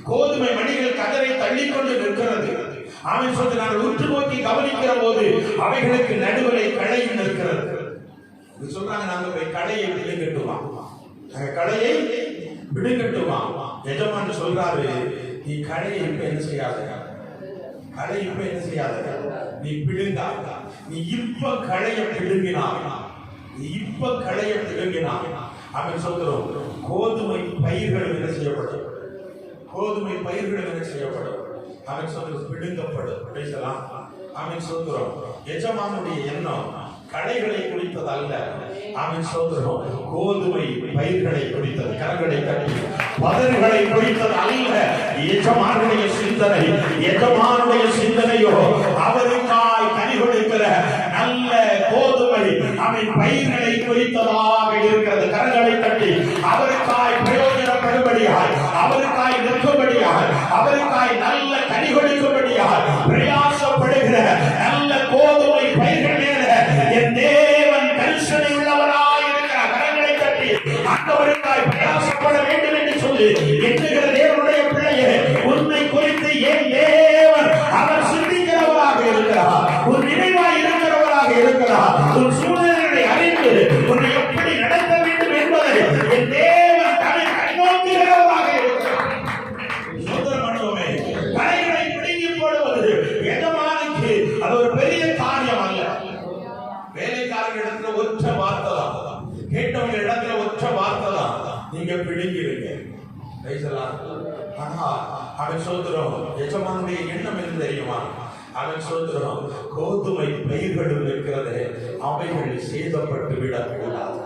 கோதுமை மணிகள் கதரை தள்ளிக்கொண்டு நிற்கிறது. அவன் சொல்லி நாங்கள் உற்று நோக்கி கவனிக்கிற போது அவைகளுக்கு நடுவில் களையும் நிற்கிறது. சொல்றாங்க, நாங்க போய் களையை விடுங்கட்டுமா, களையை விடுங்கட்டுமா. எஜமான் சொல்றாரு, நீ களையை இப்ப என்ன செய்யாத, களை இப்ப என்ன செய்யாத, நீ பிடுங்கா. நீ இப்ப களைய பிடுங்கினா, நீ இப்ப களைய பிடுங்கினா அவன் சொல்கிறோம், கோதுமை பயிர்கள் என்ன செய்யப்படும், கோதுமை பயிர்கள் என்ன செய்யப்படும். அவன் சொல்றது பிடுங்கப்படும். பேசலாம். அவன் சொல்கிறோம், எஜமானுடைய எண்ணம் களைகளை குடித்தது அல்ல. அவன் சொல்கிறோம், கோதுமை பயிர்களை குடித்தது. கரங்களை கட்டி பதர்களை குடித்தது அல்ல. எஜமானுடைய சிந்தனை, எஜமானுடைய சிந்தனையோ அவருக்காய் கனி கொடுக்கிற நல்ல கோதுமை அவன் பயிர்களை குறித்ததாக இருக்கிறது. கரங்களை கட்டி அவருக்காய் பிரயோஜனப்படும்படியாய், அவருக்காய் நிற்கும்படியாய், அவருக்காய் நல்ல கனி கொடுக்கும்படியாய் பிரயாசப்படுகிற நல்ல கோதுமை பயிர்கள் மேல என் தேவன் கரிசனை உள்ளவராய் இருக்கிறார். கரங்களை கட்டி ஆண்டவருக்காய் பிரயாசப்பட வேண்டும் என்று சொல்லி எண்ணுகிற தேவனுடைய பிள்ளையே, உன்னை குறித்து என் தேவன் அவர் சிந்திக்கிறவராக இருக்கிறார். உன் நினைவாய் இருக்கிறவராக இருக்கிறார். உன் சூழ்நிலைகளை அறிந்து உன்னை எப்படி நடத்த வேண்டும் என்பதை என் தேவன் தன்னை கண்ணோக்குகிறவராக இருக்கிறார். சுதந்திர மண்டபமே, கலைகளை பிடுங்கி போடுவது எஜமானுக்கு அது ஒரு பெரிய காரியம் அல்ல. வேலைக்காரங்க இடத்துல ஒற்ற வார்த்தை தான், கேட்டவங்க இடத்துல ஒற்ற வார்த்தை தான், நீங்க பிடுங்கிடுங்க. ஆனா அவன் சொல்கிறோம், எஜமானுடைய எண்ணம் என்ன தெரியுமா? அவன் சொல்கிறோம், கோதுமை பயிர்களும் இருக்கிறது, அவைகள் சேதப்பட்டு விடக்கூடாது.